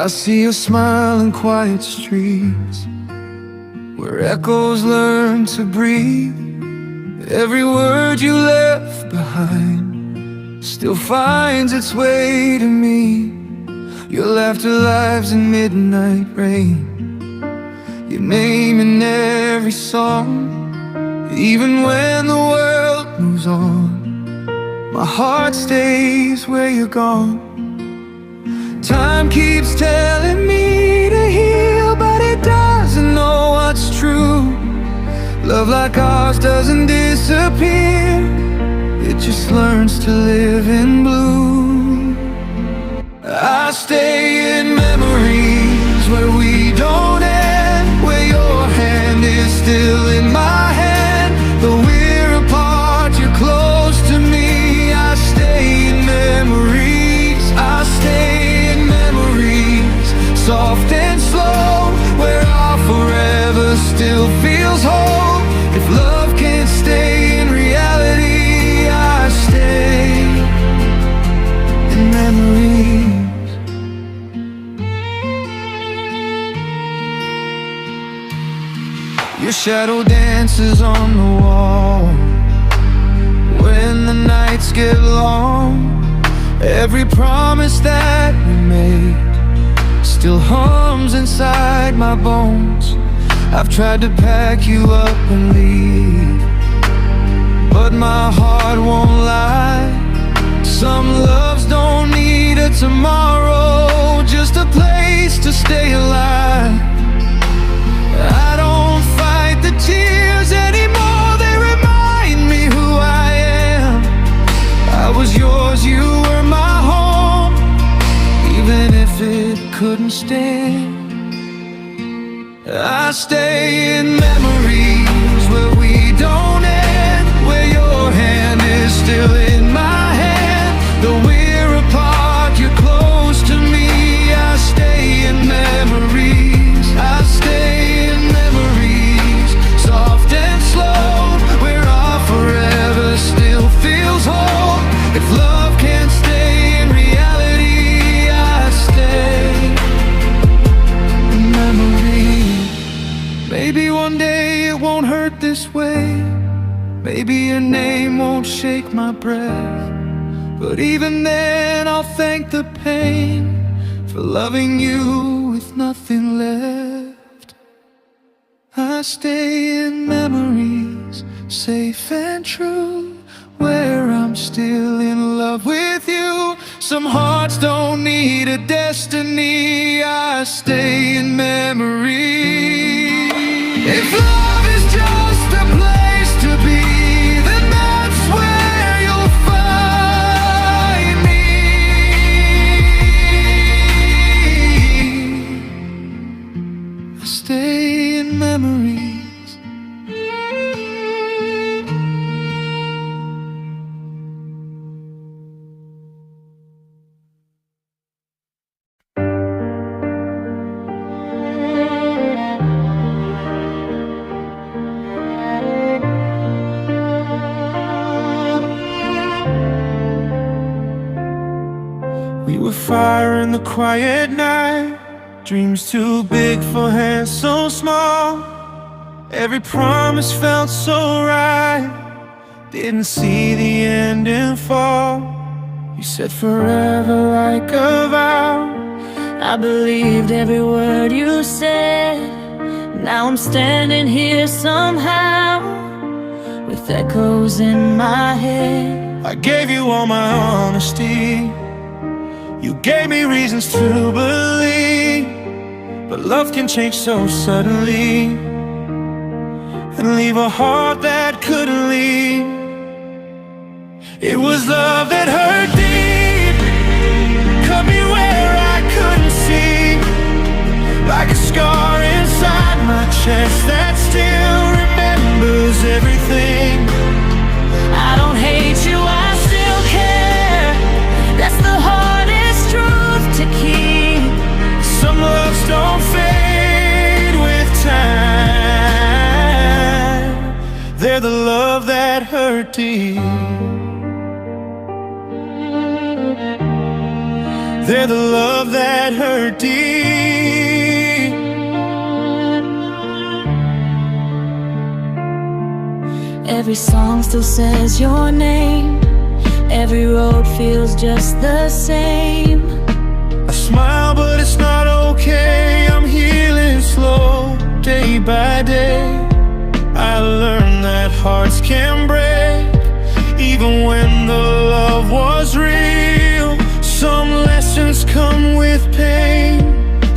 I see your smile in quiet streets, where echoes learn to breathe. Every word you left behind still finds its way to me. Your laughter lives in midnight rain, your name in every song. Even when the world moves on, my heart stays where you're gone. Time keeps telling me to heal, but it doesn't know what's true. Love like ours doesn't disappear, it just learns to live in blue. I stay in memories where we don't end, where your hand is still in my hand. Though we're apart, you're close to me. I stay in memories, I stay in memories, soft and slow, where our forever still feels whole. If love can't stay in reality, I stay in memories. Your shadow dances on the wall when the nights get long. Every promise that we made still hums inside my bones. I've tried to pack you up and leave, but my heart won't lie. Some loves don't need a tomorrow, just a place to stay alive. I don't fight the tears anymore, they remind me who I am. I was yours, you were my home, even if it couldn't stand. I stay in memories where we don't end, where your hand is still in my hand. Though we're apart, you're close to me. I stay in memories, I stay in memories, soft and slow, where our forever still feels whole. If love can't stay in reality, I stay in memories. Maybe one day it won't hurt this way, maybe your name won't shake my breath, but even then I'll thank the pain for loving you with nothing left. I stay in memories, safe and true, where I'm still in love with you. Some hearts don't need a destiny, I stay in memories. If love is just a place to be, then that's where you'll find me. I stay in memories. We were fire in the quiet night, dreams too big for hands so small. Every promise felt so right, didn't see the end in fall. You said forever like a vow, I believed every word you said. Now I'm standing here somehow, with echoes in my head. I gave you all my honesty, you gave me reasons to believe, but love can change so suddenly and leave a heart that couldn't leave. It was love that hurt deep, cut me where I couldn't see, like a scar inside my chest that still remembers everything. I don't hate you, I still care. That's the hardest truth to keep. Some loves don't fade with time, they're the love that hurt deep. They're the love that hurt deep. Every song still says your name. Every road feels just the same. I smile but it's not okay. I'm healing slow, day by day. I learned that hearts can break, even when the love was real. Some lessons come with pain,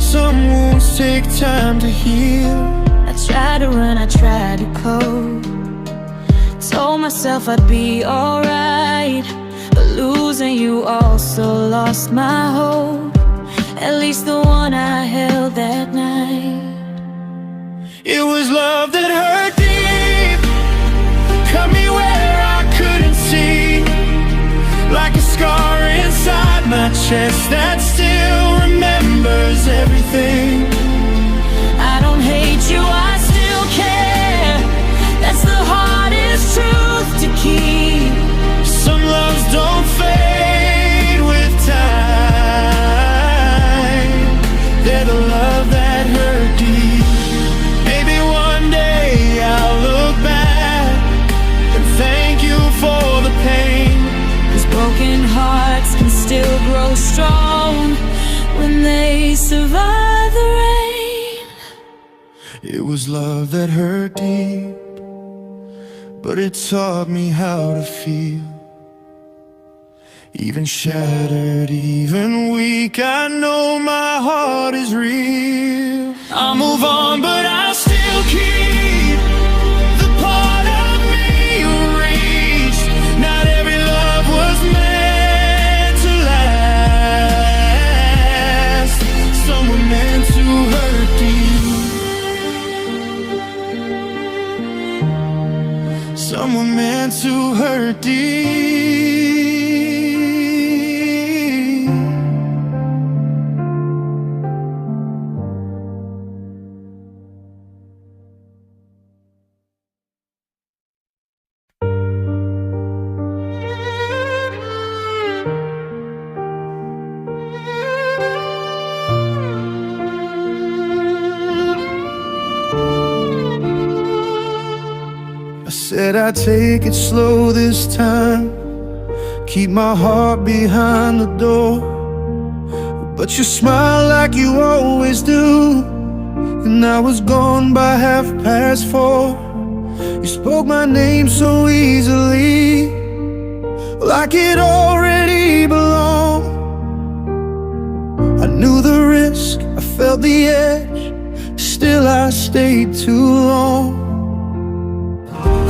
some wounds take time to heal. I tried to run, I tried to cope, told myself I'd be alright, but losing you also lost my hope, at least the one I held that night. It was love that hurt deep, cut me where I couldn't see, like a scar inside my chest that still remembers everything. I don't hate you, I still care. That's the hardest truth to keep. Some loves don't fade with time. They're the love that hurt deep. Maybe one day I'll look back and thank you for the pain. 'Cause broken hearts can still grow strong when they survive the rain. It was love that hurt deep, but it taught me how to feel. Even shattered, even weak, I know my heart is real. I'll move on, but I'll still keep the part of me you reached. Not every love was meant to last. Some were meant to hurt deep. Some were meant to hurt deep. I said I'd take it slow this time, keep my heart behind the door, but you smile like you always do, and I was gone by 4:30. You spoke my name so easily, like it already belonged. I knew the risk, I felt the edge, still I stayed too long.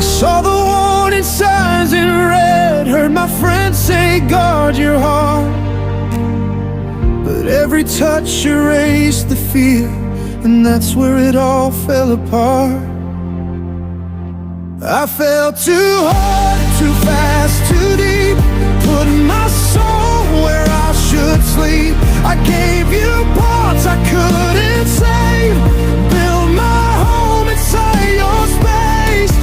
I saw the warning signs in red, heard my friends say guard your heart, but every touch erased the fear, and that's where it all fell apart. I fell too hard, too fast, too deep, putting my soul where I should sleep. I gave you parts I couldn't save, build my home inside your space.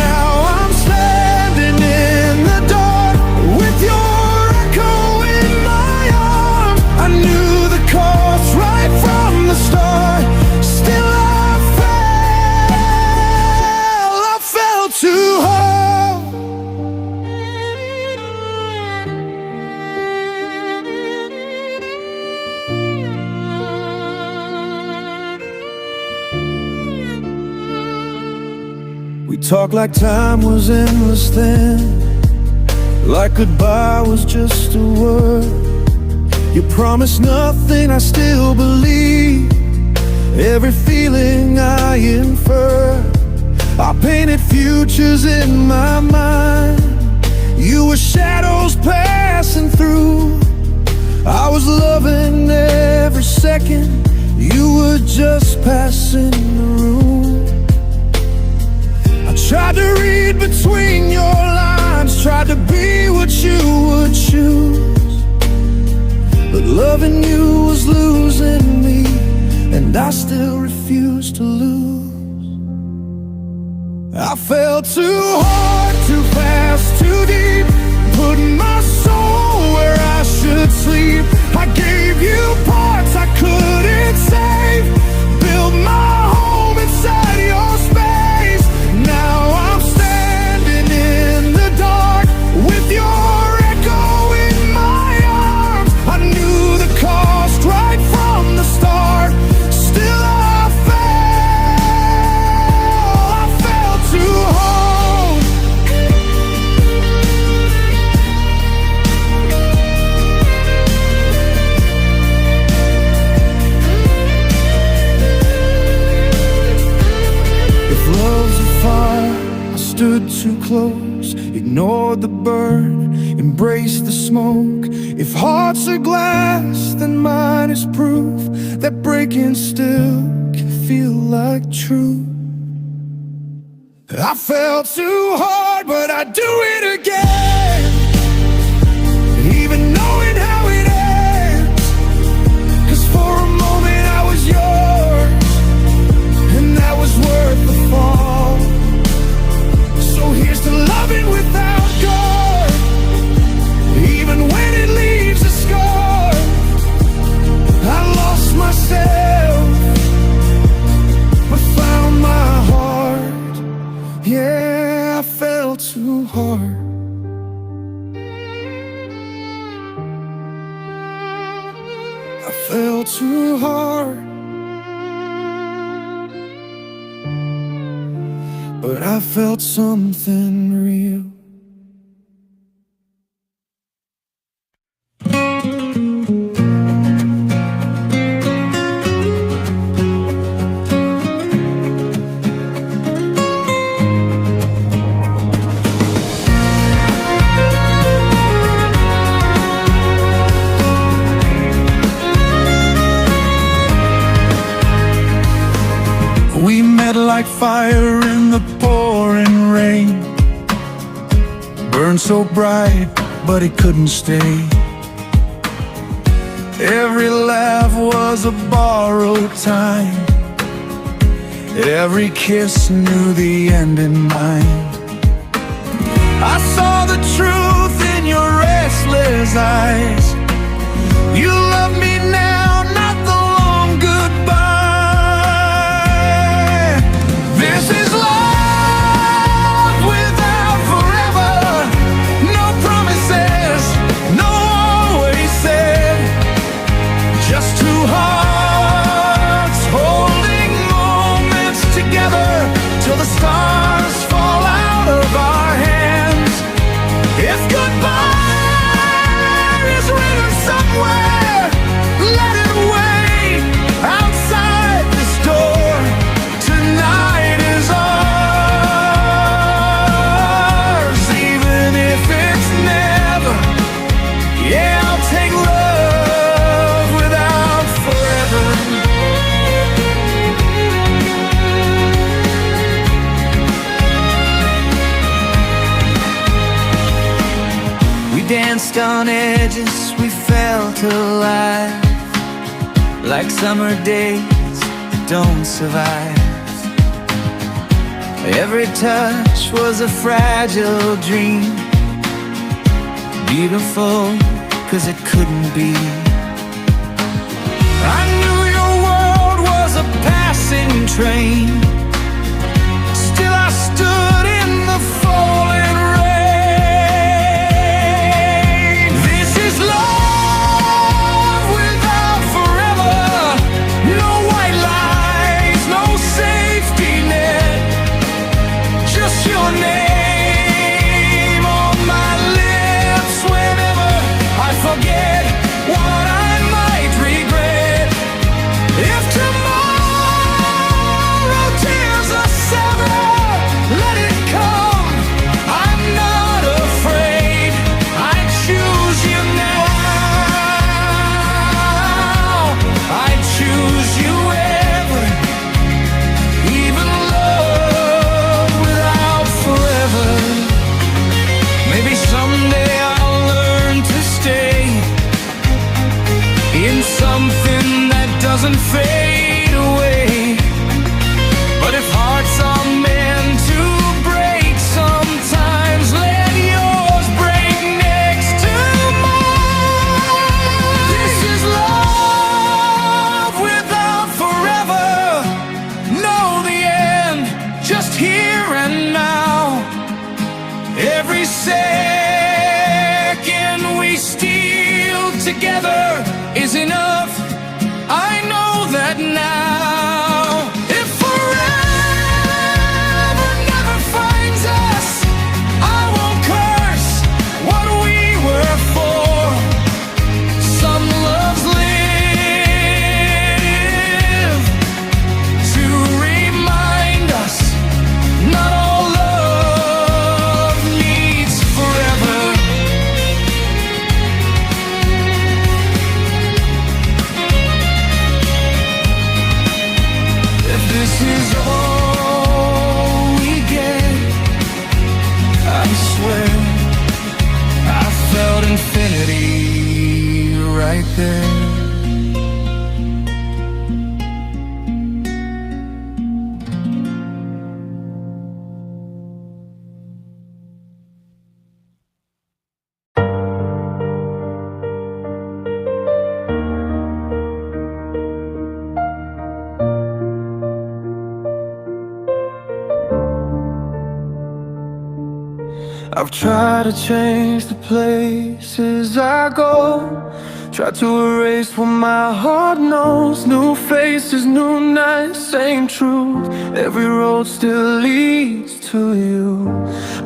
Now I'm standing in the dark with your echo in my arms. I knew the cost right from the start, still I fell too hard. We talked like time was endless then, like goodbye was just a word. You promised nothing, I still believe every feeling I infer. I painted futures in my mind, you were shadows passing through. I was loving every second, you were just passing the room. I tried to read between your lines, tried to be what you would choose, but loving you was losing me, and I still refuse to lose. I fell too hard, too fast, too deep, putting my soul where I should sleep. I gave you parts I couldn't save, build my home inside your space. Now I'm standing stood too close, ignored the burn, embraced the smoke. If hearts are glass, then mine is proof that breaking still can feel like truth. I fell too hard, but I'd do it again, even knowing how it ends. 'Cause for a moment I was yours, and that was worth the fall. So here's to loving without guard, even when it leaves a scar. I lost myself, but found my heart. Yeah, I fell too hard. I fell too hard, but I felt something real. We met like fire in the pouring rain, burned so bright, but it couldn't stay. Every laugh was a borrowed time, every kiss knew the end in mind. I saw the truth in your restless eyes. You love me now, not the long goodbye. This is love without forever. No promises, no always said. Just two hearts holding moments together till the stars fall out of our hands. If goodbye is written somewhere, let it wait outside this door. Tonight is ours, even if it's never. Yeah, I'll take love without forever. We danced on edges, we felt alive, like summer days that don't survive. Every touch was a fragile dream, beautiful 'cause it couldn't be. I knew your world was a passing train, still I stood in the falling rain. This is love without forever. No white lies, no safety net, just your name on my lips. Whenever I forget what I might regret, if tomorrow I've tried to change the places I go, tried to erase what my heart knows. New faces, new nights, same truth. Every road still leads to you.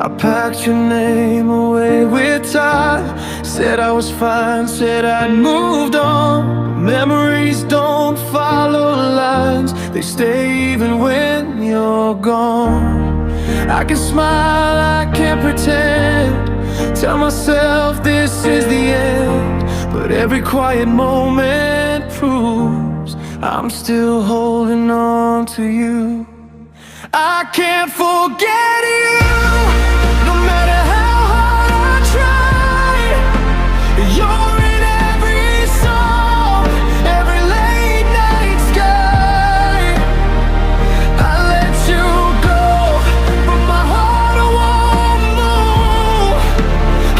I packed your name away with time, said I was fine, said I'd moved on. Memories don't follow lines, they stay even when you're gone. I can smile, I can't pretend, tell myself this is the end, but every quiet moment proves I'm still holding on to you. I can't forget you, no matter how hard I try. You're in every song, every late night sky. I let you go, but my heart won't move.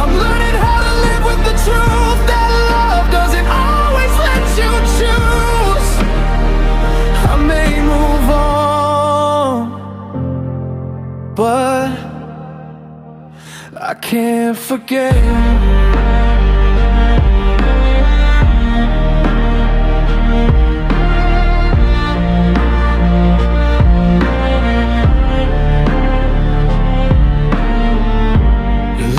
I'm learning how to live with the truth that love doesn't always let you choose. I may move on, but I can't forget you.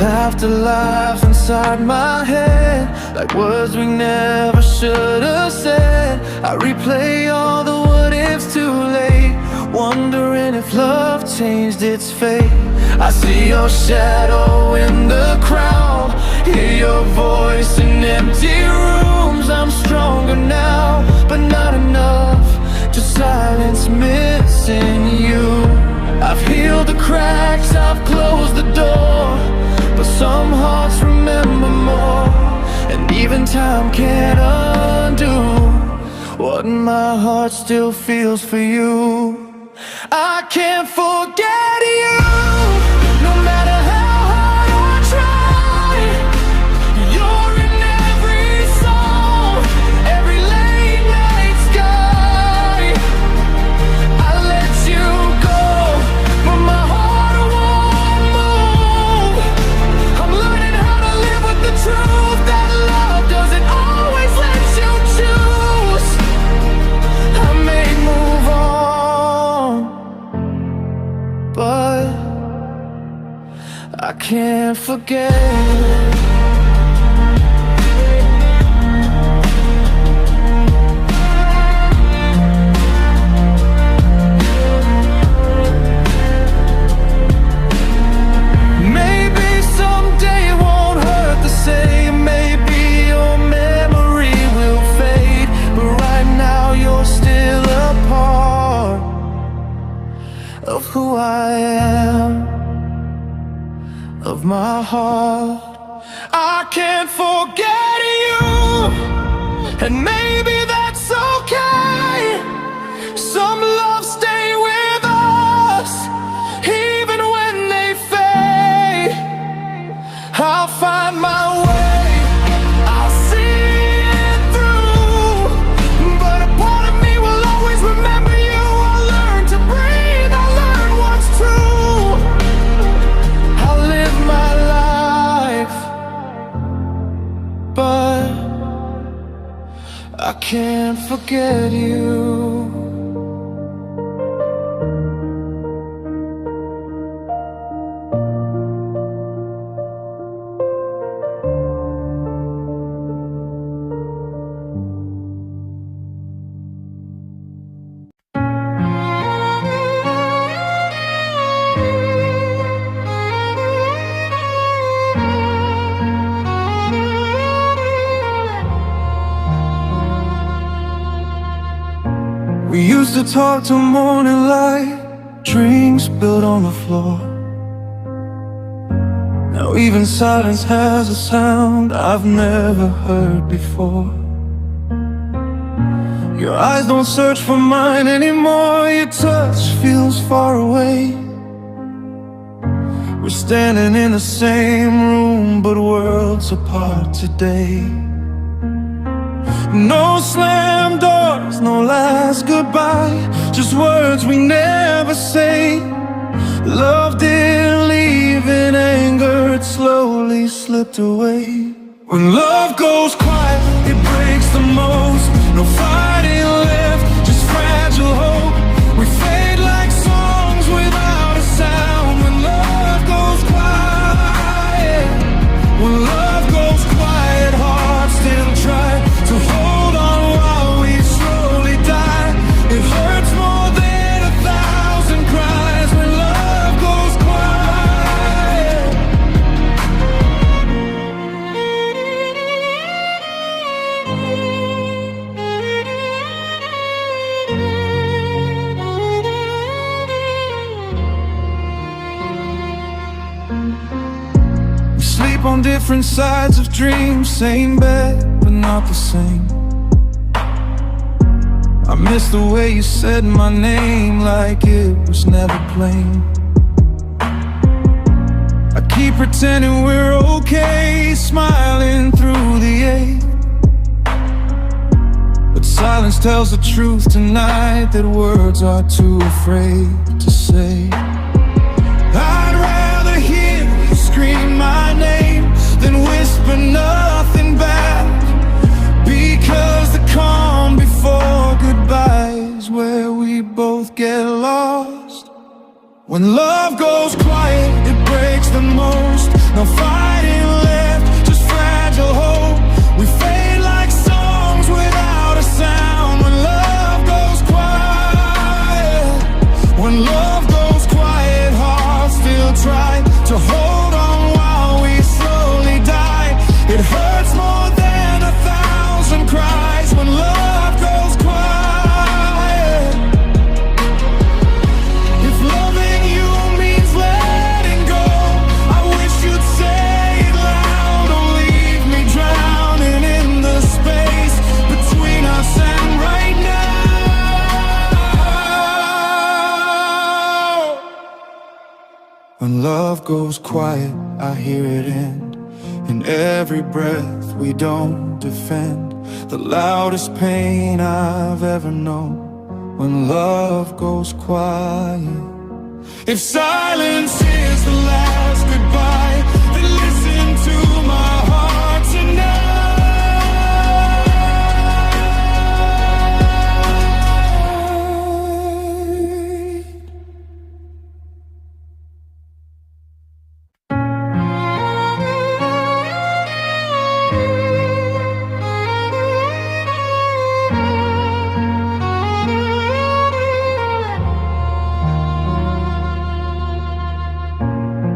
Laughter life inside my head, like words we never should have said. I replay all the what ifs too late, wondering if love changed its fate. I see your shadow in the crowd, hear your voice in empty rooms. I'm stronger now, but not enough, just silence missing you. I've healed the cracks, I've closed the door, but some hearts remember more, and even time can't undo what my heart still feels for you. I can't forget you, no matter how hard I try. You're in every song, every late night sky. I let you go, but my heart won't move. I'm learning how to live with the truth that love doesn't always let you choose. I may move on, but I can't forget. Maybe someday it won't hurt the same, maybe your memory will fade, but right now you're still a part of who I am, of my heart. I can't forget you, and maybe that's okay. Some love stay with us, even when they fade. I'll find my way, I'll see it through, but a part of me will always remember you. I'll learn to breathe, I'll learn what's true. I'll live my life, but I can't forget you. We used to talk till morning light, drinks spilled on the floor. Now even silence has a sound I've never heard before. Your eyes don't search for mine anymore, your touch feels far away. We're standing in the same room, but worlds apart today. No slam doors, no last goodbye, just words we never say. Love didn't leave in anger, slowly slipped away. When love goes quiet, it breaks the most. No fighting left, just fragile hope. We fade like songs without a sound. When love goes quiet, when love goes quiet, hearts still try to hold on while we slowly die. It hurts more than 1,000 cries when love goes quiet. We sleep on different sides of dreams, same bed, but not the same. I miss the way you said my name like it was never plain. I keep pretending we're okay, smiling through the ache. But silence tells the truth tonight that words are too afraid to say. I'd rather hear you scream my name than whisper nothing back, because the calm before goodbye is where we both get lost. When love goes quiet, it breaks the most. No fighting left, just fragile hope. We fade like songs without a sound. When love goes quiet, when love goes quiet, hearts still try to hold on while we slowly die. It hurts more than 1,000 cries when love goes quiet. If loving you means letting go, I wish you'd say it loud. Don't leave me drowning in the space between us and right now. When love goes quiet, I hear it end. In every breath we don't defend, the loudest pain I've ever known. When love goes quiet, if silence is the last goodbye, then listen to my heart tonight.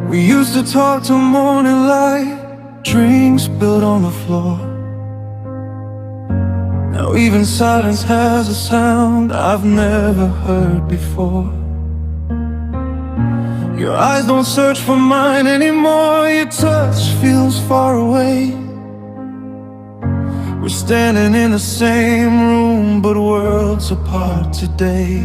We used to talk till morning light, drinks spilled on the floor. Now even silence has a sound I've never heard before. Your eyes don't search for mine anymore, your touch feels far away. We're standing in the same room, but worlds apart today.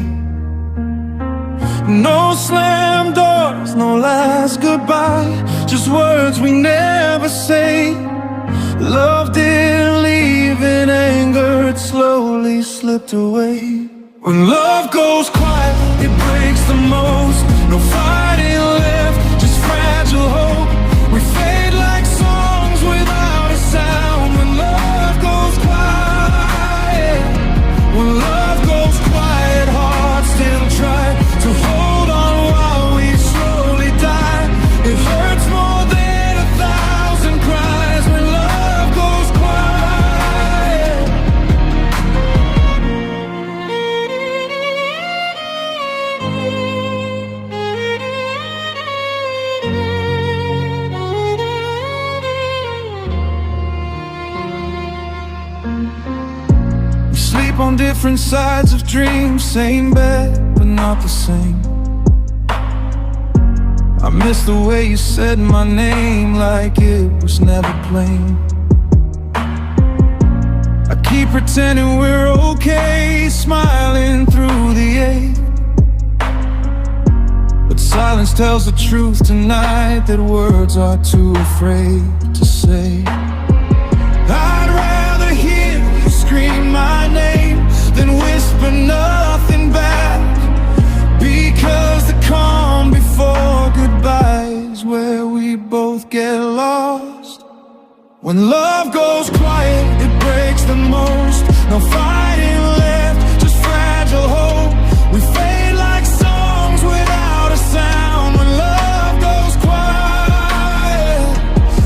No slam doors, no last goodbye, just words we never say. Love didn't leave in anger, it slowly slipped away. When love goes quiet, it breaks the most. No fighting left, just fragile hope. We fade like songs without a sound. When love goes quiet, when love goes quiet, hearts still try to hold on while we slowly die. It hurts more than 1,000 cries when love goes quiet. We sleep on different sides of dreams, same bed, but not the same. I miss the way you said my name like it was never plain. I keep pretending we're okay, smiling through the ache. But silence tells the truth tonight that words are too afraid to say. I'd rather hear you scream my name than whisper nothing back, because the calm before goodbye is where we both get When love goes quiet, it breaks the most. No fighting left, just fragile hope. We fade like songs without a sound. When love goes quiet,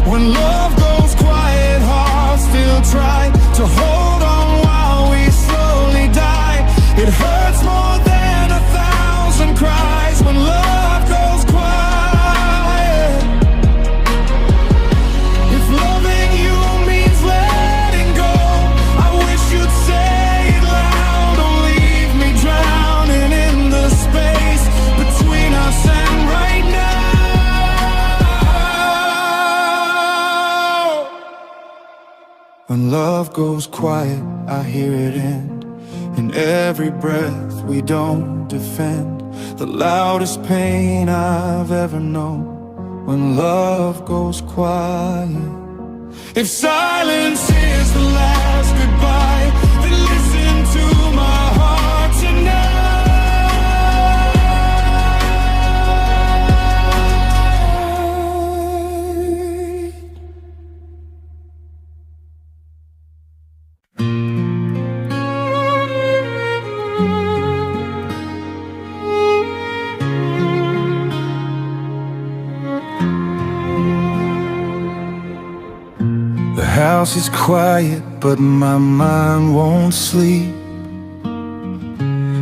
when love goes quiet, hearts still try to hold on while we slowly die. It hurts more than 1,000 cries when love goes quiet. If loving you means letting go, I wish you'd say it loud. Don't leave me drowning in the space between us and right now. When love goes quiet, I hear it end. In every breath we don't defend, the loudest pain I've ever known. When love goes quiet, if silence is the last goodbye, then listen to my heart tonight. The house is quiet, but my mind won't sleep.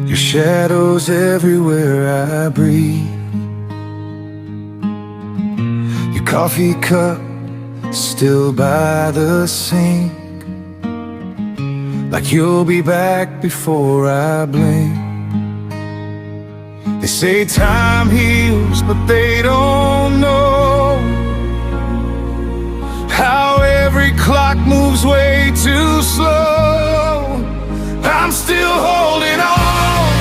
Your shadow's everywhere I breathe. Your coffee cup still by the sink, like you'll be back before I blink. They say time heals, but they don't know how every clock moves way too slow. I'm still holding on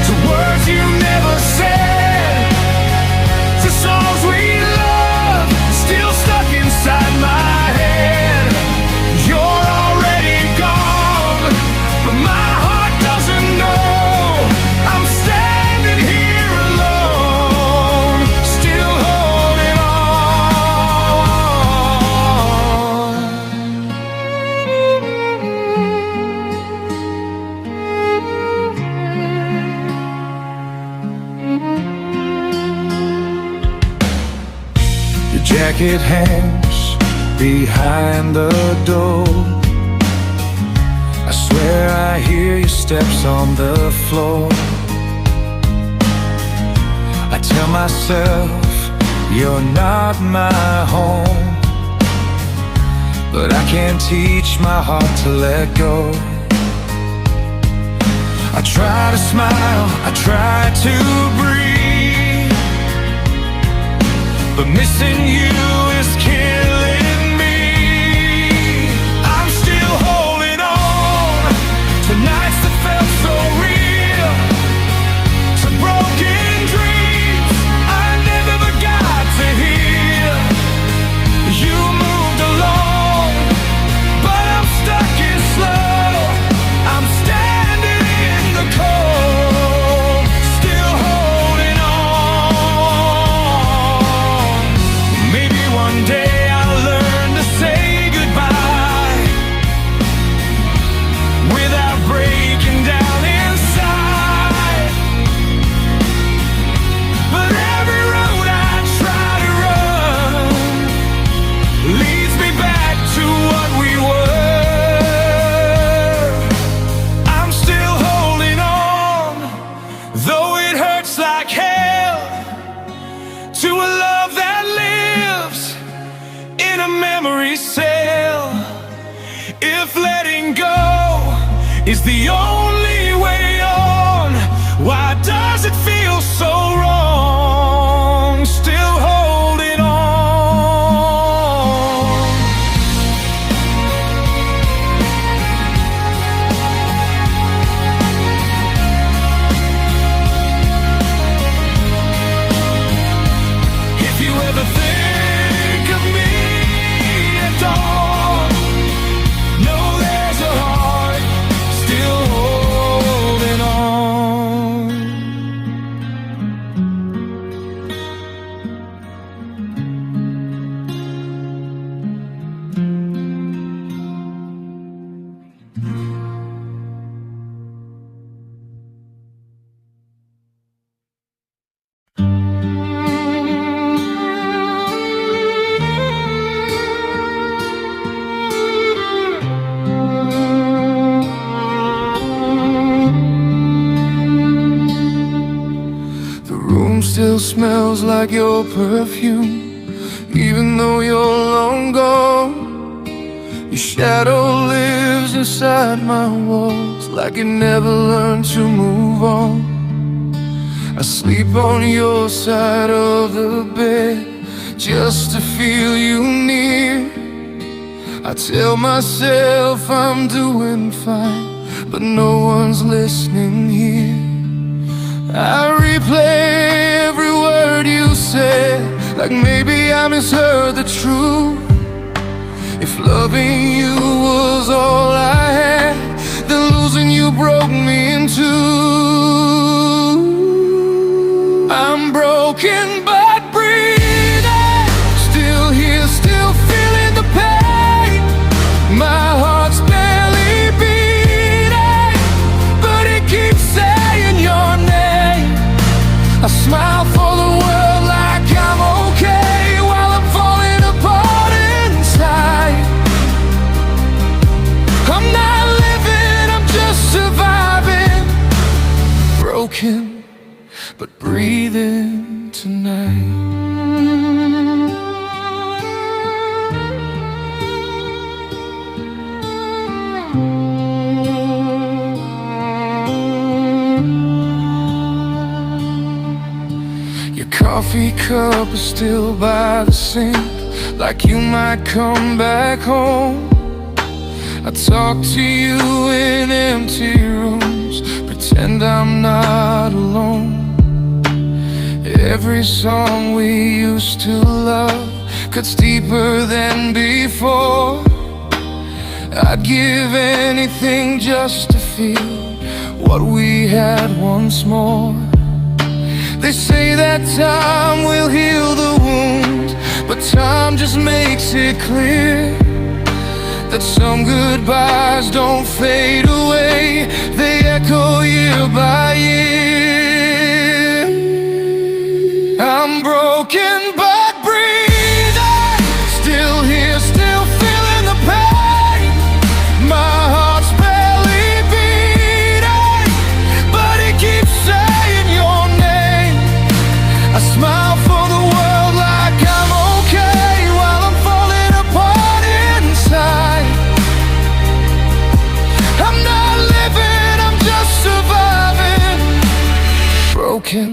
to words you never said, to songs we love still stuck inside my head. You're already gone, but my heart doesn't know. I'm standing here alone, still holding on. Your jacket hangs behind the door. I swear I hear your steps on the floor. I tell myself you're not my home, but I can't teach my heart to let go. I try to smile, I try to breathe, but missing you is killing me. I'm still holding on to nights that felt so real, to broken dreams I never forgot to heal. You moved along, but I'm stuck in slow. I'm standing in the cold, still holding on. Maybe one day I'll learn to say goodbye without breaking down inside. But every road I try to run leads me back to what we were. I'm still holding on, though it hurts like hell, to a love that lives in a memory cell. If letting go is the only way on, why does it feel so wrong? Still holding on. If you ever think of me at all, know there's a heart still holding on. room still smells like your perfume, even though you're long gone. Your shadow lives inside my walls, like it never learned to move on. I sleep on your side of the bed just to feel you near. I tell myself I'm doing fine, but no one's listening here. I replay every word you said, like maybe I misheard the truth. If loving you was all I had, then losing you broke me in two. I'm broken but breathing, still here, still feeling the pain. My heart's barely beating, but it keeps saying your name. I smile for the world like I'm okay, while I'm falling apart inside. I'm not living, I'm just surviving. Broken, but breathing tonight. Your coffee cup is still by the sink, like you might come back home. I talk to you in empty rooms, pretend I'm not alone. Every song we used to love cuts deeper than before. I'd give anything just to feel what we had once more. They say that time will heal the wound, but time just makes it clear that some goodbyes don't fade away, they echo year by year. I'm broken but breathing, still here, still feeling the pain. My heart's barely beating, but it keeps saying your name. I smile for the world like I'm okay, while I'm falling apart inside. I'm not living, I'm just surviving. Broken,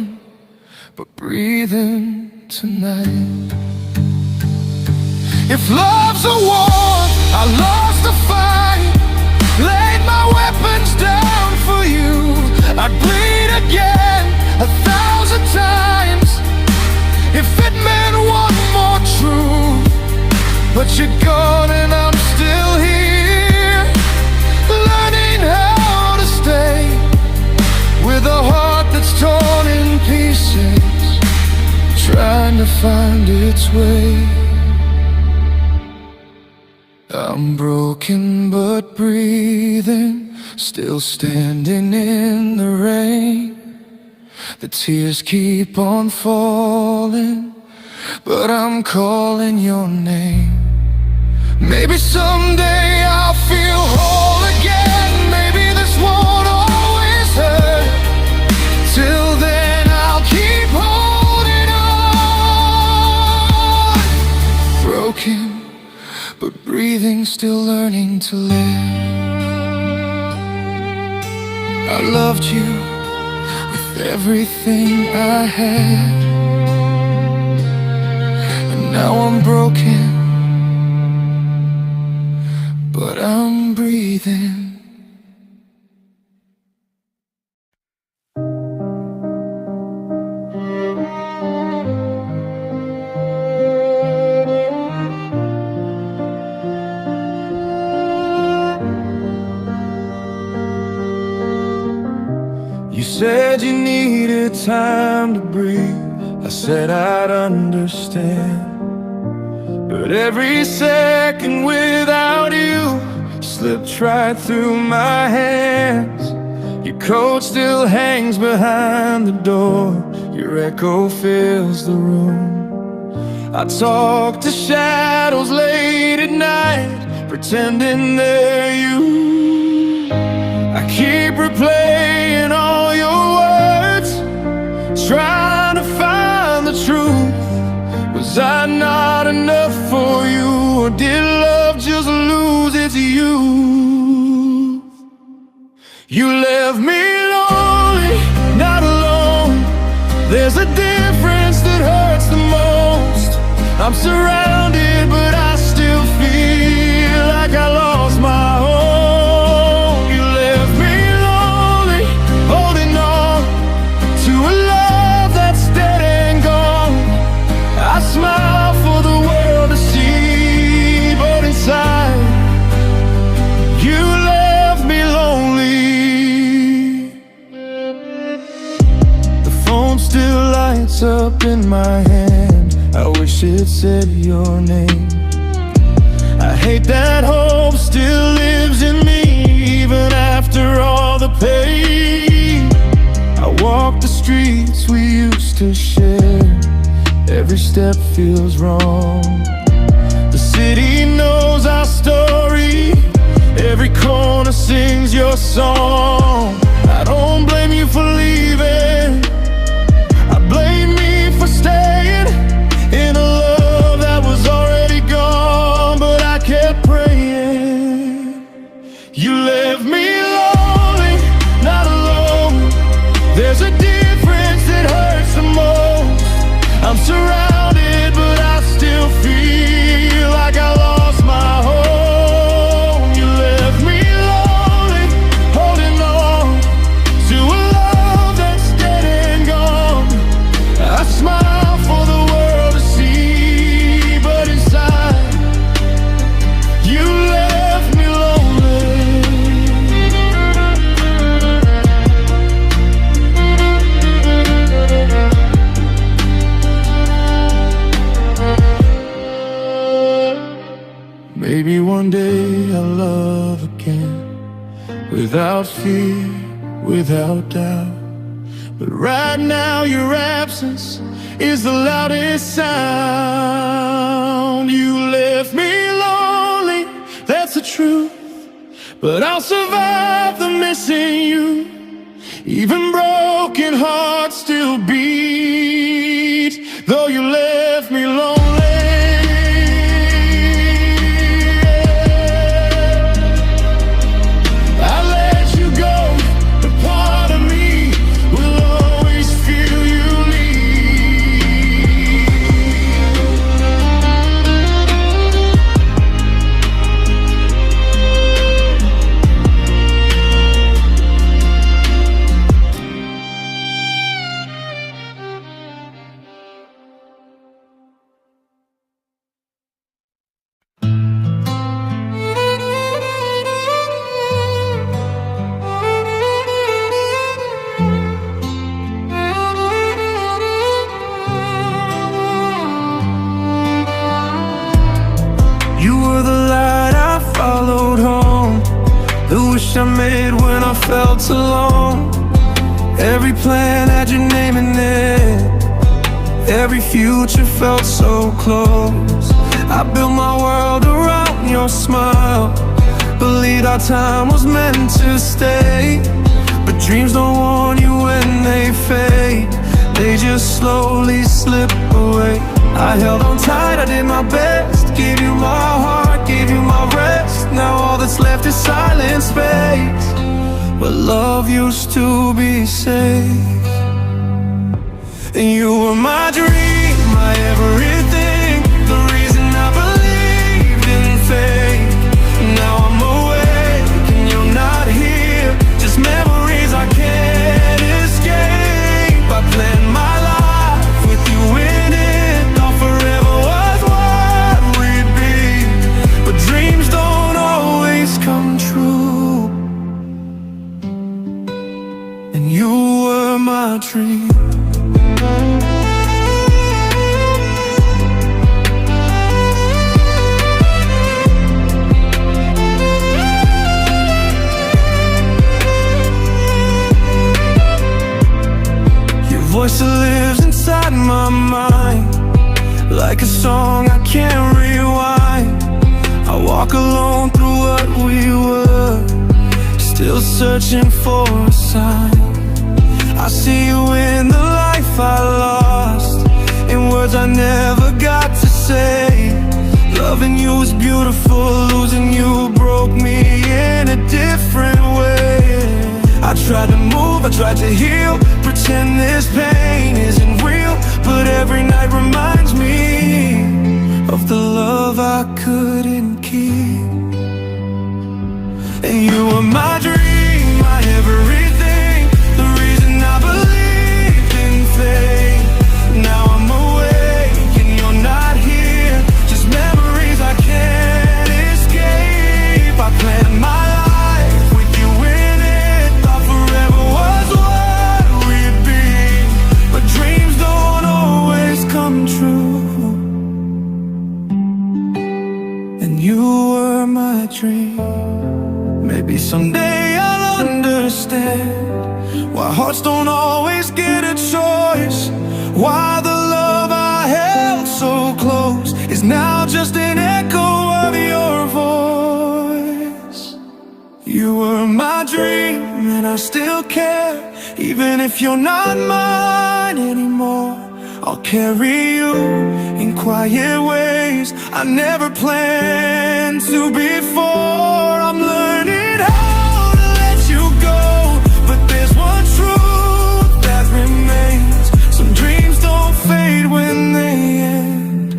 but breathing tonight. If love's a war, I lost the fight, laid my weapons down for you. I'd bleed again 1,000 times if it meant one more truth. But you're gone and I'm still here, learning how to stay with a heart that's torn in pieces, trying to find its way. I'm broken but breathing, still standing in the rain. The tears keep on falling, but I'm calling your name. Maybe someday I'll feel whole again, maybe this won't always hurt. Till then I'll keep holding on. Broken, but breathing, still learning to live. I loved you with everything I had, and now I'm broken, but I'm breathing. You said you needed time to breathe, I said I'd understand. But every second without you slipped right through my hands. Your coat still hangs behind the door, your echo fills the room. I talk to shadows late at night, pretending they're you. I keep replaying all your words, trying to Was I not enough for you, or did love just lose its youth? You left me lonely, not alone. There's a difference that hurts the most. I'm surrounded, but I still feel like I lost my home. You left me lonely, holding on to a love that's dead and gone. I smile for the world to see, but inside you left me lonely. The phone still lights up in my hand. I wish it said your name. I hate that hope still lives in me, even after all the pain. I walk the streets we used to share. Every step feels wrong. The city knows our story. Every corner sings your song. I don't blame you for leaving. I blame me for staying in a love that was already gone. But I kept praying. You left me lonely, not alone. There's a difference that hurts the most. I'm surrounded, but I still feel like I lost my home. You left me lonely, holding on to a love that's dead and gone. I smile for the world to see, but inside you left me lonely. Maybe one day I'll love again, without fear, without doubt. But right now your absence is the loudest sound. You left me lonely, that's the truth. But I'll survive the missing you. Even broken hearts still beat, though you left me lonely. I made when I felt alone. Every plan had your name in it. Every future felt so close. I built my world around your smile. Believed our time was meant to stay. But dreams don't warn you when they fade. They just slowly slip away. I held on tight, I did my best. Gave you my heart, gave you my rest. Now all that's left is silent space. But love used to be safe. And you were my dream, my everything. The reason I believed in fate. Now I'm awake and you're not here. Just memories I can't escape. I planned my life with you in it. Thought forever was what we'd be. But dreams don't always come true. And you were my dream. Voice that lives inside my mind, like a song I can't rewind. I walk alone through what we were, still searching for a sign. I see you in the life I lost, in words I never got Loving you was beautiful, losing you broke me in a different way. I tried to move, I tried to heal, pretend this pain isn't real, but every night reminds me of the love I couldn't keep. And you were my dream, my everything, the reason I believed in fate. Now I'm awake and you're not here, just memories I can't escape. I planned my life with you in it, thought forever was what we'd be, but dreams don't always come true. And you were my dream. Maybe someday I'll understand why hearts don't always get a choice, why the love I held so close is now just an echo of your voice. You were my dream and I still care, even if you're not mine anymore. I'll carry you in quiet ways I never planned to before. I'm learning how to let you go, but there's one truth that remains: some dreams don't fade when they end,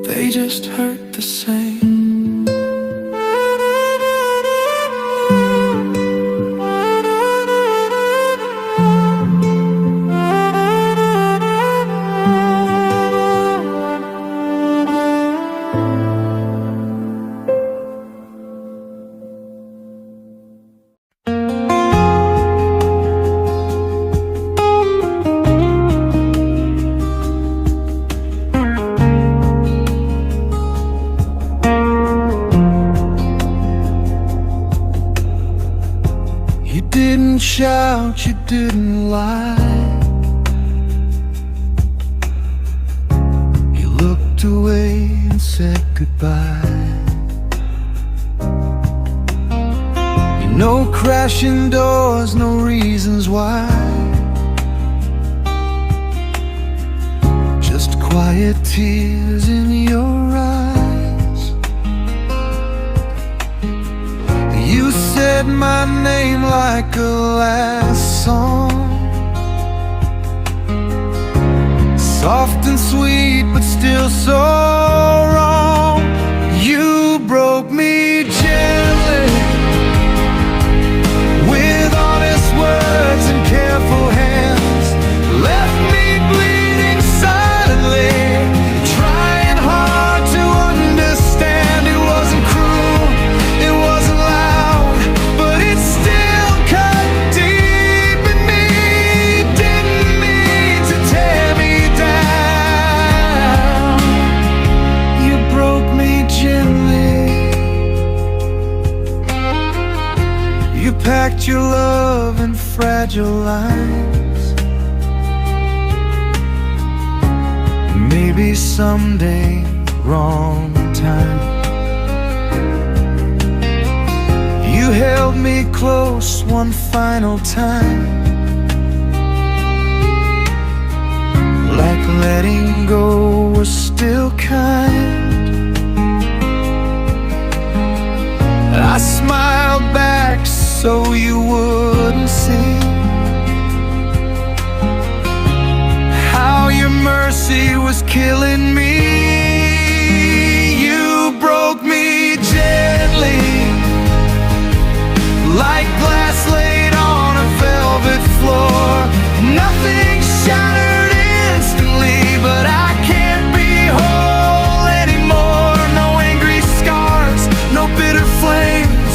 they just hurt the same. You didn't shout, you didn't lie, you looked away and said goodbye. No crashing doors, no reasons why, just quiet tears in your eyes. You said my name like a last song, soft and sweet but still so wrong. You broke me gently with honest words and careful hands, left me bleeding silently, trying hard to understand. It wasn't cruel, it wasn't loud, but it still cut deep in me. Didn't mean to tear me down. You broke me gently. You packed your love in fragile lines. Maybe someday, wrong time. You held me close one final time, like letting go was still kind. I smiled back so you wouldn't see how your mercy was killing me. You broke me gently, like glass laid on a velvet floor. Nothing shattered instantly, but I can't be whole anymore. No angry scars, no bitter flames,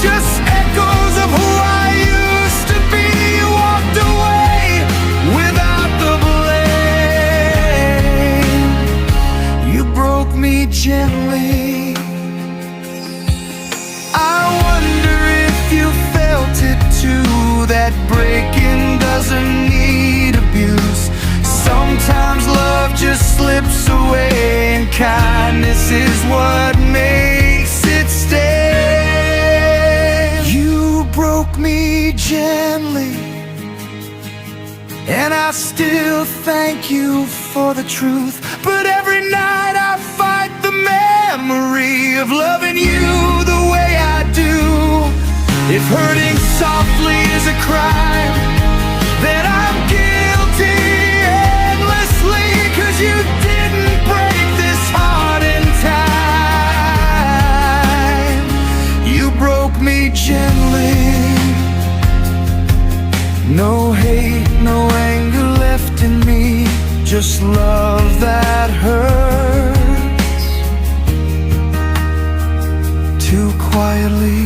just echoes of who I used to be. You walked away without the blame. You broke me gently. I wonder if you felt it too, that breaking doesn't need abuse. Sometimes love just slips away, and kindness is what makes it stay. You broke me gently, and I still thank you for the truth. But every night I fight the memory of loving you the way I do. If hurting softly is a crime, then I'm guilty endlessly, 'cause you didn't break this heart in time. You broke me gently. No hate, no anger left in me, just love that hurts too quietly.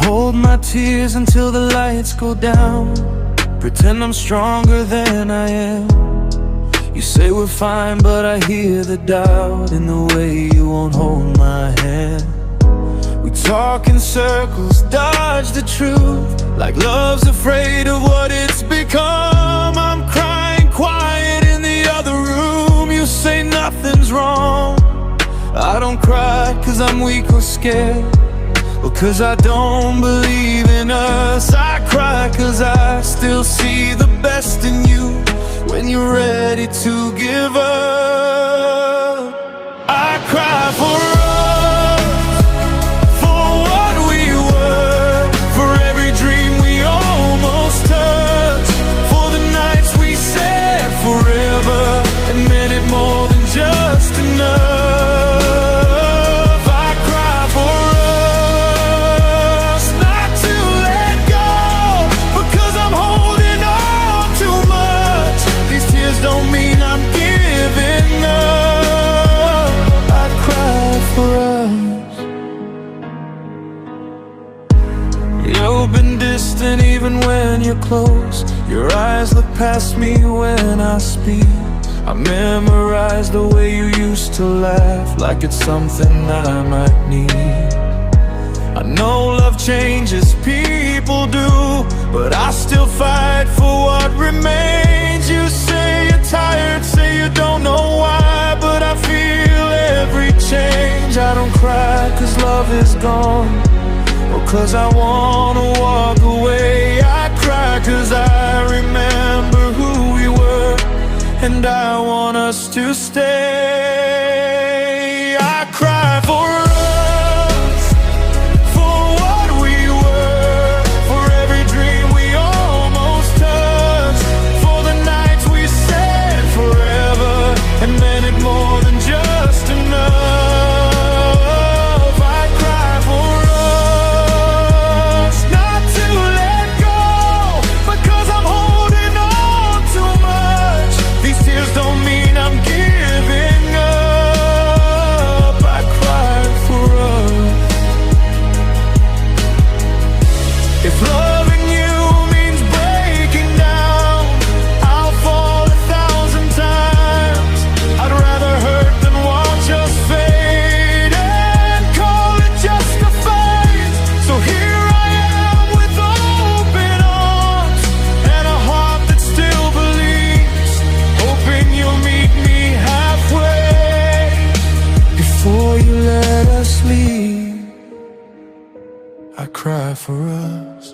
Hold my tears until the lights go down, pretend I'm stronger than I am. You say we're fine, but I hear the doubt in the way you won't hold my hand. We talk in circles, dodge the truth, like love's afraid of what it's become. I'm crying quiet in the other room. You say nothing's wrong. I don't cry 'cause I'm weak or scared, well, 'cause I don't believe in us. I cry 'cause I still see the best in you when you're ready to give up. I cry for us, for what we were, for every dream we almost touched, for the nights we said forever and meant it more than just enough. You've been distant even when you're close. Your eyes look past me when I speak. I memorize the way you used to laugh, like it's something I might need. I know love changes, people do, but I still fight for what remains. You say you're tired, say you don't know why, but I feel every change. I don't cry 'cause love is gone, or 'cause I wanna walk away. I cry 'cause I remember who we were, and I want us to stay. I cry for us, for what we were, for every dream we almost touched, for the nights we said forever and meant it more than just enough. I cry for us.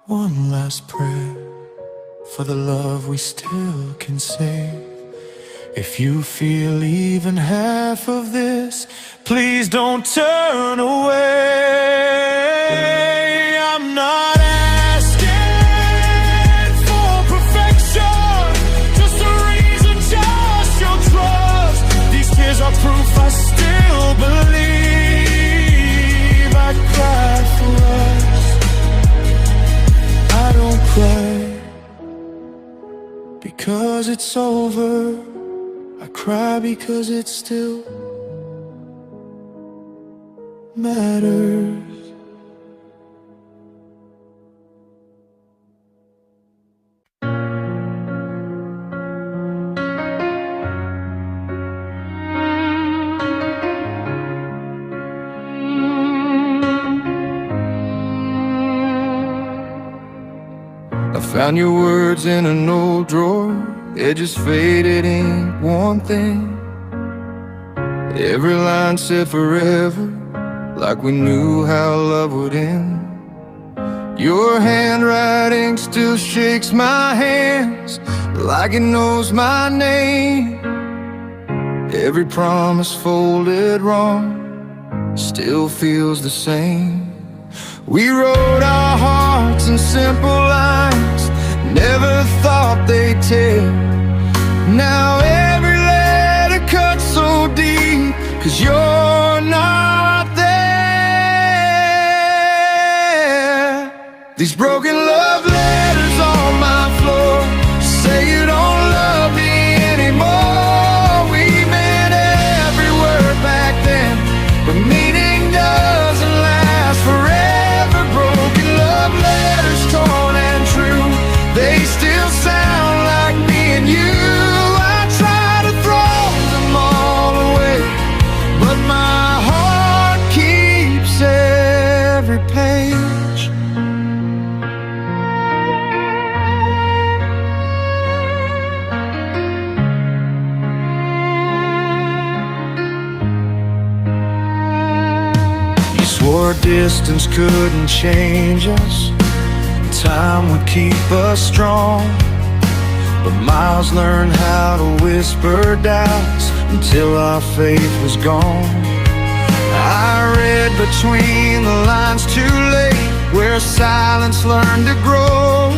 One last prayer for the love we still can save. If you feel even half of this, please don't turn away. I'm not asking for perfection, just a reason, just your trust. These tears are proof I still believe. I cry for us. I don't cry because it's over. I cry because it still matters. I found your words in an old drawer, edges faded, ain't one thing. Every line said forever, like we knew how love would end. Your handwriting still shakes my hands, like it knows my name. Every promise folded wrong still feels the same. We wrote our hearts in simple lines, never thought they'd tell. Now every letter cuts so deep, 'cause you're not there. These broken love letters on my floor say you don't love me anymore. We meant every word back then, but meaning doesn't last forever. Broken love letters, torn and true, they still sound like me and you. I try to throw them all away, but my heart keeps every page. You swore distance couldn't change us, time would keep us strong. But Miles learned how to whisper doubts until our faith was gone. I read between the lines too late, where silence learned to grow.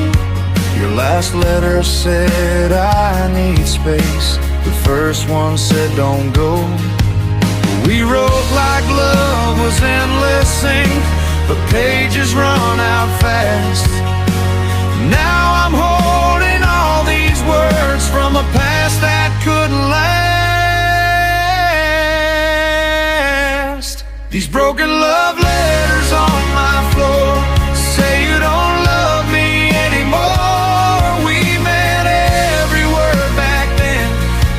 Your last letter said I need space, the first one said don't go. We wrote like love was endless ink, but pages run out fast. Now I'm holding all these words from a past that couldn't last. These broken love letters on my floor say you don't love me anymore. We meant every word back then,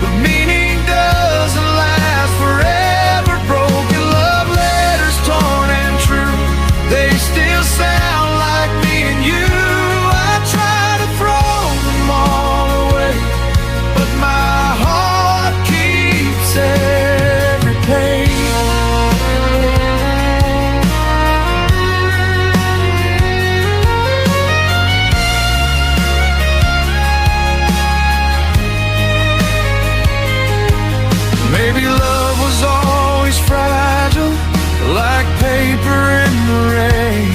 but meaning doesn't last forever. Broken love letters, torn and true, they still sound like me and you. I try to throw them all away, but my heart keeps every page. Maybe love was always fragile, like paper in the rain.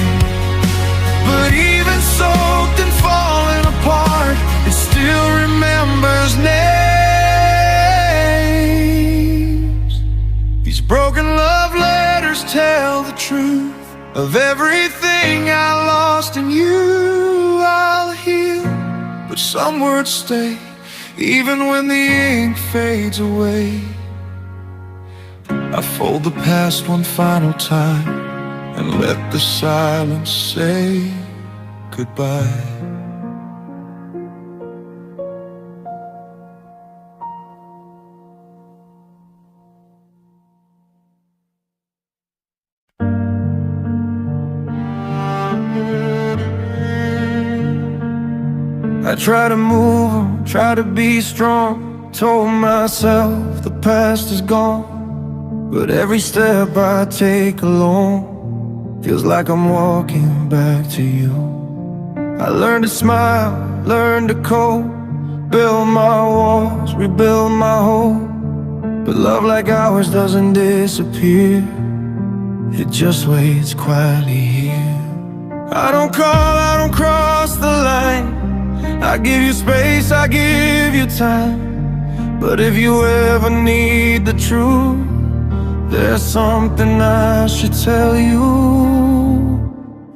But even soaked and falling apart, it still remembers names. These broken love letters tell the truth of everything I lost in you. I'll heal, but some words stay, even when the ink fades away. I fold the past one final time and let the silence say goodbye. I try to move on, try to be strong, told myself the past is gone. But every step I take alone feels like I'm walking back to you. I learned to smile, learned to cope, build my walls, rebuild my hope. But love like ours doesn't disappear, it just waits quietly here. I don't call, I don't cross the line, I give you space, I give you time. But if you ever need the truth, there's something I should tell you.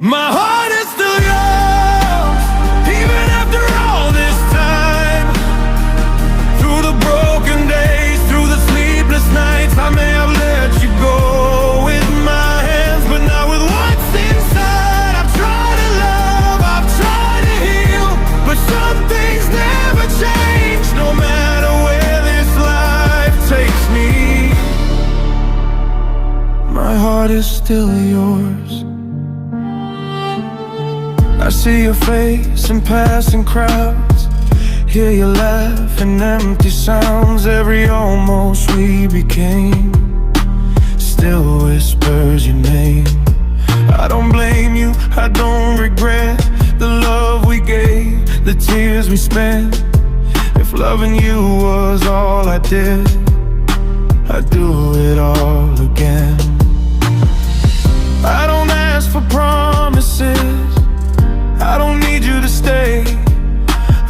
My heart is still yours, even after all this time. Through the broken days, through the sleepless nights, I may have let you go with my hands, but not with what's inside. I've tried to love, I've tried to heal, but some things never change, no matter where this life takes me. My heart is still yours. I see your face in passing crowds, hear you laugh in empty sounds. Every almost we became still whispers your name. I don't blame you, I don't regret the love we gave, the tears we spent. If loving you was all I did, I'd do it all again. I don't ask for promises, I don't need you to stay.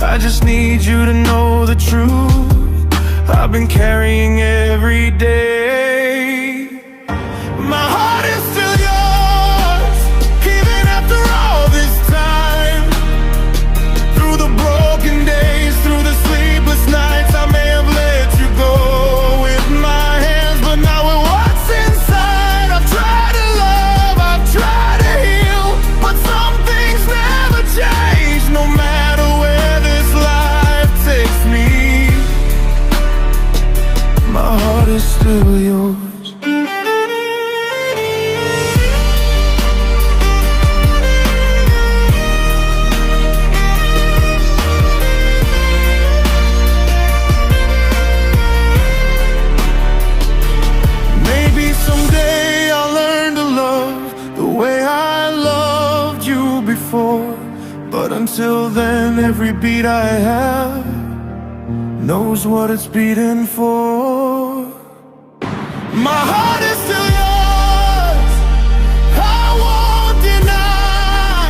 I just need you to know the truth I've been carrying every day. My heart is still yours, even after all this time. Through the broken days, through the sleepless nights, I may have let you go with my hands, but now with what's inside, I've tried to love, I've tried to heal, but some things never change, no matter where this life takes me. My heart is still yours. But until then, every beat I have knows what it's beating for. My heart is still yours, I won't deny.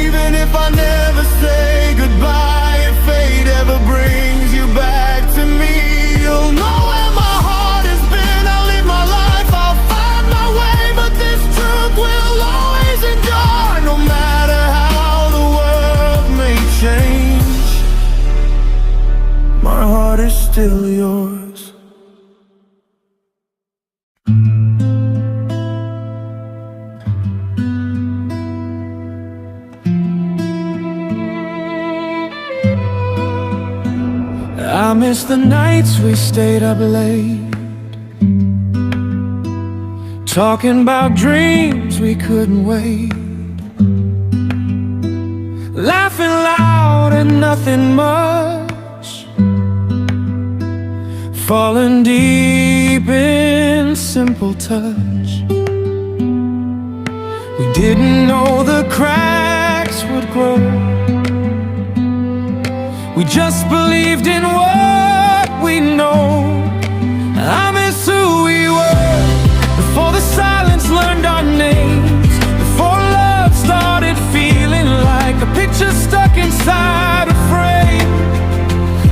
Even if I never say goodbye, if fate ever brings you back to me, you'll know where my heart has been. I'll live my life, I'll find my way, but this truth will always endure. No matter how the world may change, my heart is still yours. I miss the nights we stayed up late, talking about dreams we couldn't wait, laughing loud and nothing much, falling deep in simple touch. We didn't know the cracks would grow, we just believed in what we know. I miss who we were before the silence learned our names, before love started feeling like a picture stuck inside a frame.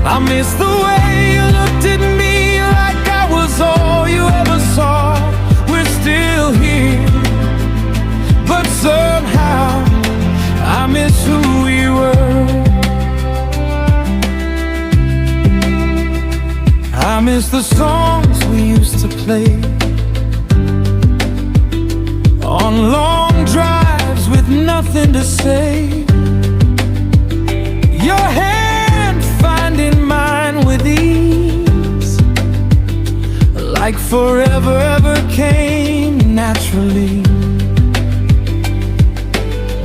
I miss the way you looked at me like I was all you ever saw. We're still here, but somehow I miss who we were. I miss the songs we used to play on long drives with nothing to say, your hand finding mine with ease, like forever ever came naturally.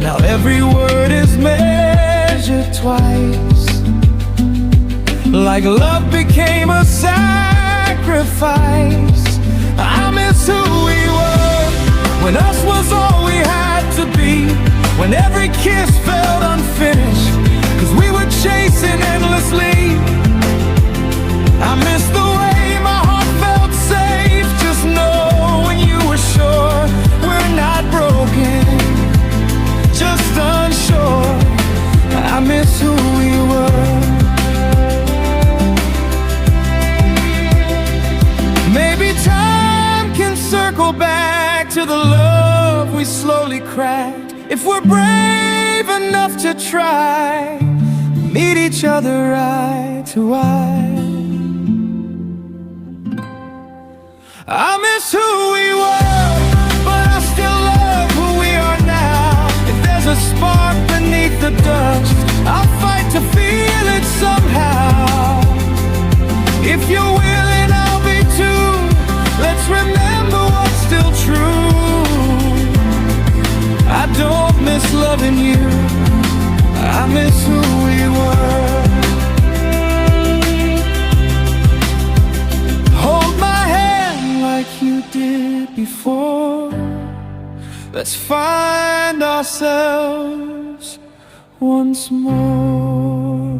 Now every word is measured twice, like love became a sacrifice. I miss who we were when us was all we had to be, when every kiss felt unfinished, 'cause we were chasing endlessly. I miss the way my heart felt safe, just knowing you were sure we're not broken, just unsure. I miss who we were. Maybe time can circle back to the love we slowly cracked, if we're brave enough to try, meet each other eye to eye. I miss who we were, but I still love who we are now. If there's a spark beneath the dust, I'll fight to feel it somehow. If you're willing, I'll be too. Let's remember what's still true. I don't miss love. loving you. I miss who we were. Hold my hand like you did before. Let's find ourselves once more.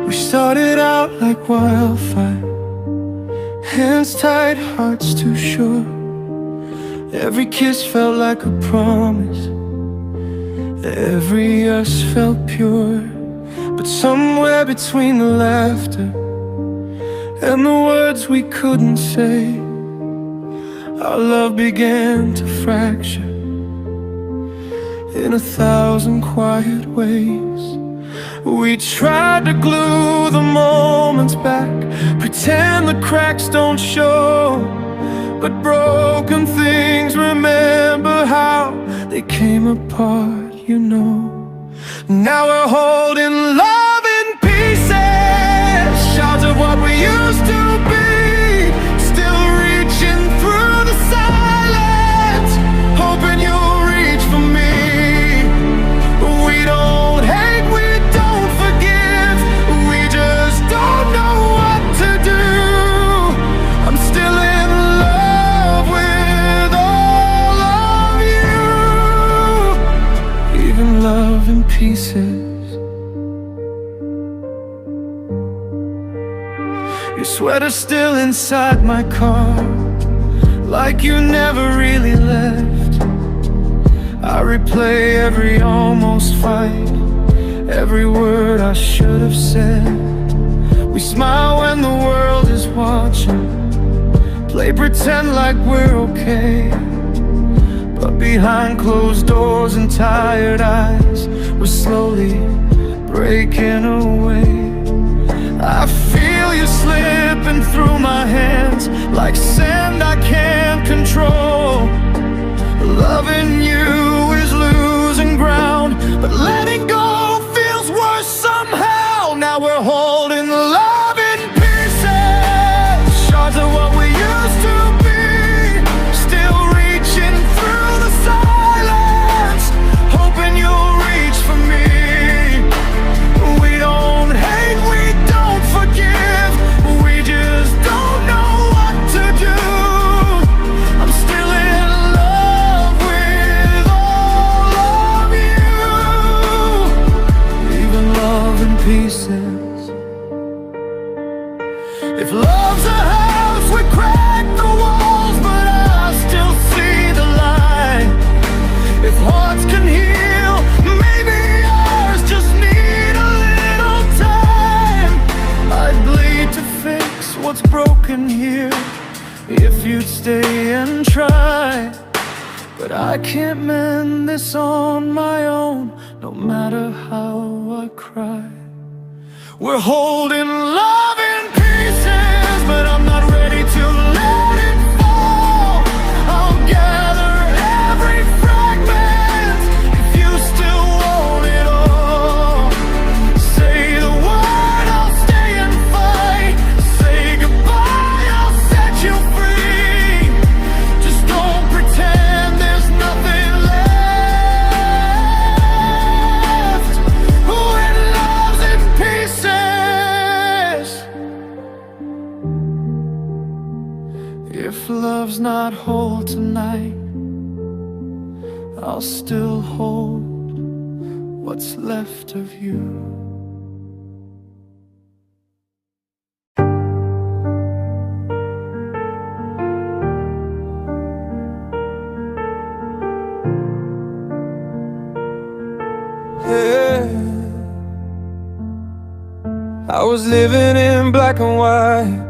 We started out like wildfire, hands tight, hearts too sure. Every kiss felt like a promise, every us felt pure. But somewhere between the laughter and the words we couldn't say, our love began to fracture in 1,000 quiet ways. We tried to glue the moments back, pretend the cracks don't show. But broken things, remember how they came apart, you know. Now we're holding love in pieces, shards of what we used to be. Still reaching through the silence, hoping you'll reach for me. We don't hate, we don't forgive, we just don't know what to do. I'm still in love with all of you, even love in pieces. Your sweater's still inside my car, like you never really left. I replay every almost fight, every word I should have said. We smile when the world is watching, play pretend like we're okay. But behind closed doors and tired eyes, we're slowly breaking away. I feel you slipping through my hands like sand I can't control. Loving you is losing ground, but letting go feels worse somehow. Now we're holding love in pieces, shards of what we used to be. Still reaching through the silence, hoping you'll reach for me. We don't hate, we don't forgive, we just don't know what to do. I'm still in love with all of you, even love in pieces. If love's a house, we crack the walls, but I still see the light. If hearts can heal, maybe ours just need a little time. I'd bleed to fix what's broken here, if you'd stay and try. But I can't mend this on my own, no matter how I cry. We're holding love in pieces, but I'm not ready to let it fall. I'll gather every fragment if you still want it all. Say the word, I'll stay and fight. Say goodbye, I'll set you free. Just don't pretend there's nothing left when love's in pieces. If love's not whole tonight, I'll still hold what's left of you. Yeah. I was living in black and white,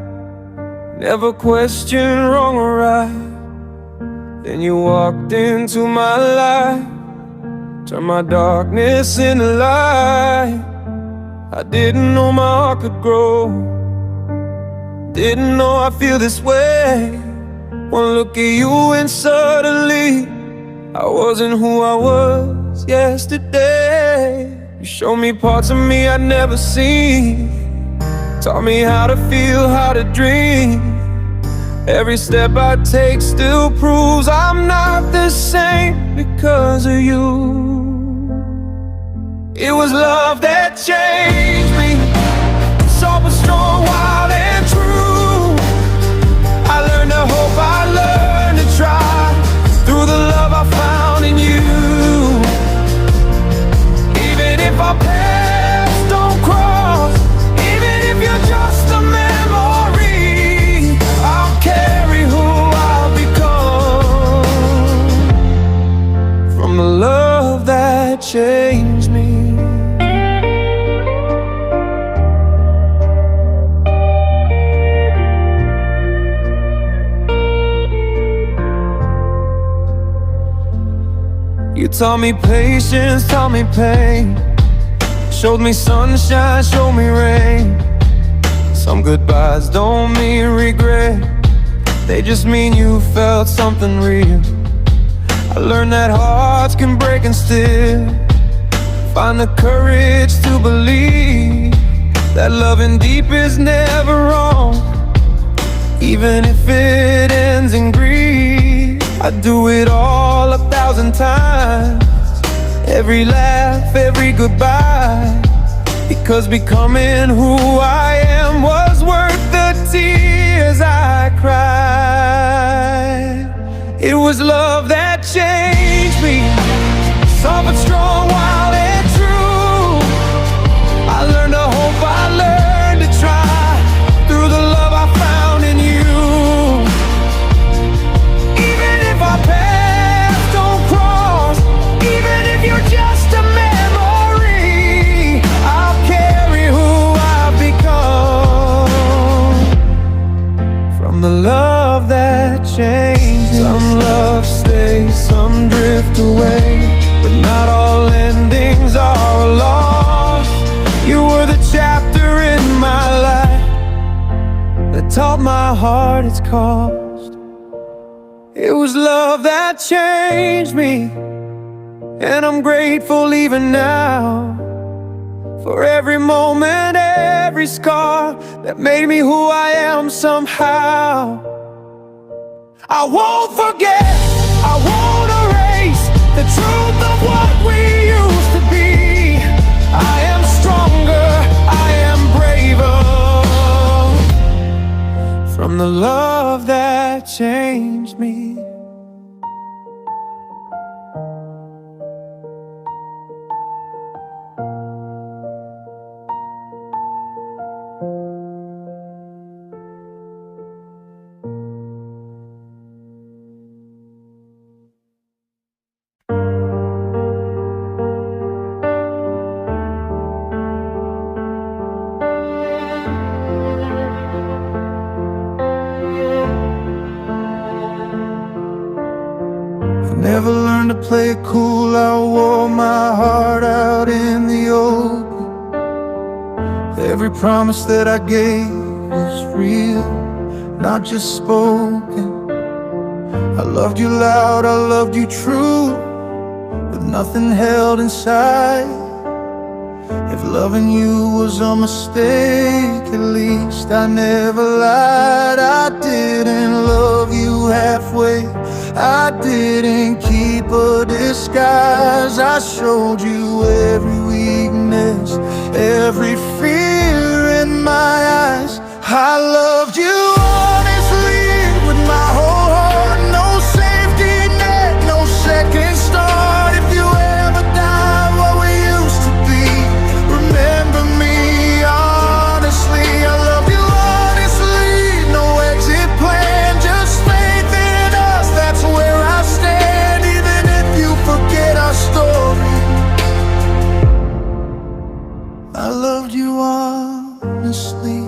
never questioned wrong or right. Then you walked into my life, turned my darkness into light. I didn't know my heart could grow, didn't know I feel this way. One look at you and suddenly I wasn't who I was yesterday. You showed me parts of me I'd never seen. Taught me how to feel, how to dream. Every step I take still proves I'm not the same because of you. It was love that changed me, soft but strong, wild and true. I learned to hope, I learned to try, through the love I found in you. Even if our paths don't cross, even if you're just a memory, I'll carry who I'll become from the love that changed me. You taught me patience, taught me pain, showed me sunshine, showed me rain. Some goodbyes don't mean regret, they just mean you felt something real. I learned that hearts can break and still find the courage to believe that loving deep is never wrong, even if it ends in grief. I'd do it all 1,000 times, every laugh, every goodbye, because becoming who I am was worth the tears I cried. It was love that changed me, soft but strong, wild and true. I learned to hope, I learned to try, through the love I found in you. Even if our paths don't cross, even if you're just a memory, I'll carry who I've become from the love that changed. Some love stays, some drift away, but not all endings are lost. You were the chapter in my life that taught my heart its cost. It was love that changed me, and I'm grateful even now for every moment, every scar that made me who I am somehow. I won't forget, I won't erase the truth of what we used to be. I am stronger, I am braver from the love that changed me. Never learned to play it cool, I wore my heart out in the open. Every promise that I gave was real, not just spoken. I loved you loud, I loved you true, with nothing held inside. If loving you was a mistake, at least I never lied. I didn't love you halfway, I didn't keep a disguise. I showed you every weakness, every fear in my eyes. I loved you honestly with my whole heart. No safety net, no second start. If you ever die what we used to be, remember me honestly. I love you honestly, no exit plan, just faith in us, that's where I stand. Even if you forget our story, I loved you honestly.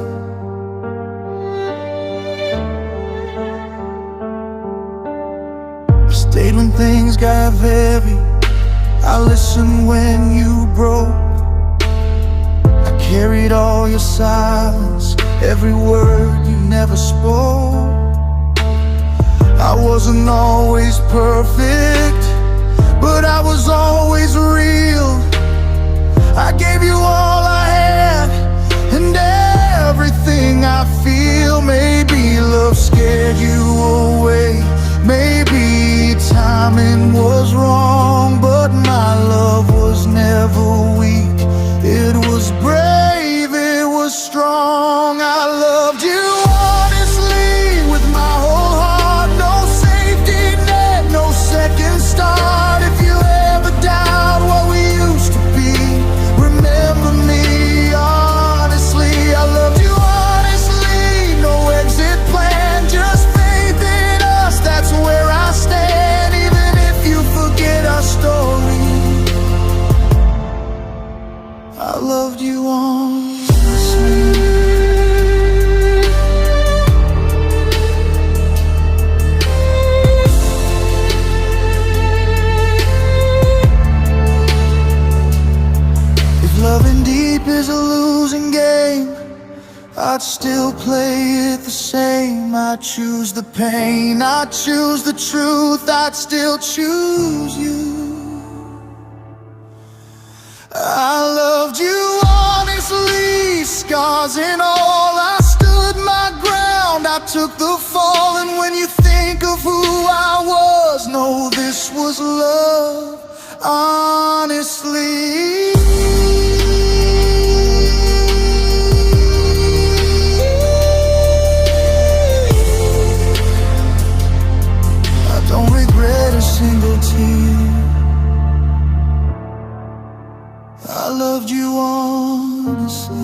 I stayed when things got heavy, I listened when you broke. I carried all your silence, every word you never spoke. I wasn't always perfect, I'd still play it the same. I'd choose the pain, I'd choose the truth, I'd still choose you. I loved you honestly, scars and all. I stood my ground, I took the fall. And when you think of who I was, know this was love, honestly. I don't regret a single tear. I loved you honestly.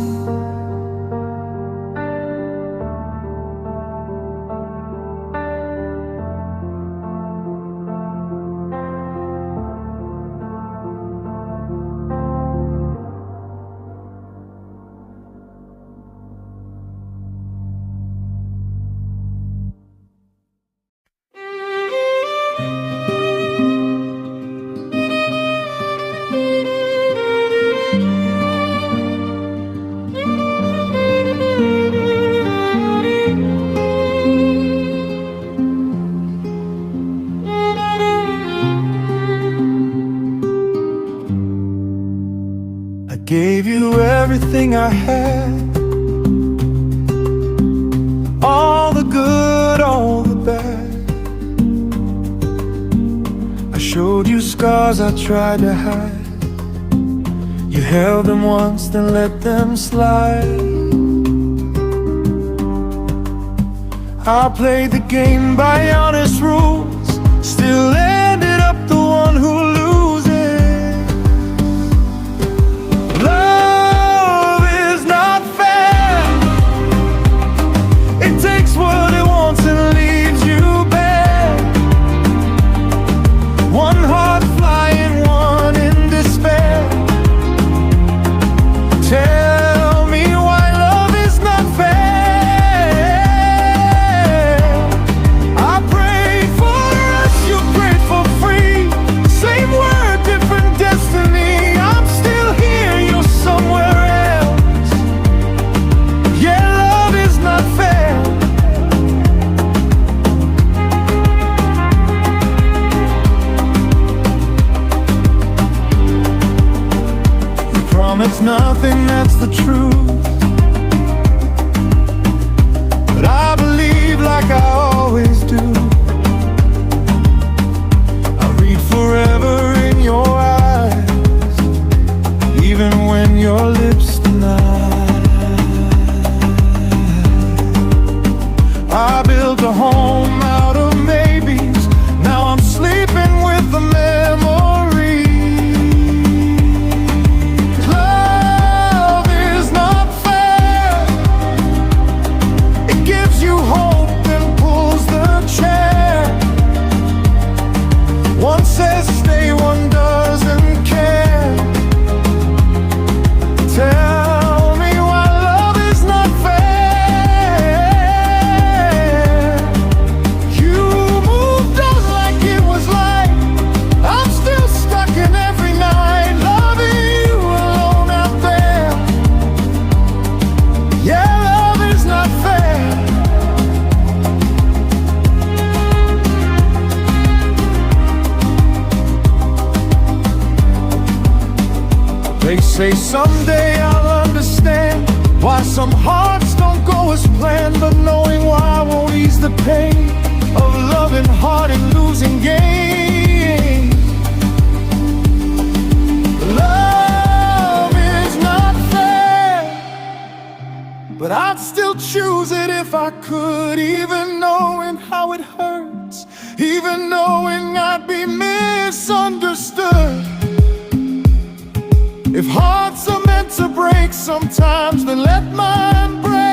I gave you everything I had, all the good, all the bad. I showed you scars I tried to hide. You held them once, then let them slide. I played the game by honest rules, still ended up the one who loses. Love is not fair. It takes what it wants and leaves you bare. One heart flying, one in despair. Tell me why love is not fair. I prayed for us, you prayed for free. Same word, different destiny. I'm still here, you're somewhere else. Yeah, love is not fair. You promise nothing, that's the truth. But I believe like I always do. I read forever in your eyes, even when your lips deny. I built a home out of maybes. Now I'm sleeping with the memory. Love is not fair. It gives you hope and pulls the chair. One says stay, one doesn't care. Tell me why love is not fair. You moved on like it was light. I'm still stuck in every night, loving you alone out there. Yeah, love is not fair. They say someday I'll understand why some hearts don't go as planned, but knowing why won't ease the pain of loving hard and losing game. Love is not fair, but I'd still choose it if I could, even knowing how it hurts, even knowing I'd be misunderstood. If hearts are meant to break sometimes, then let mine break.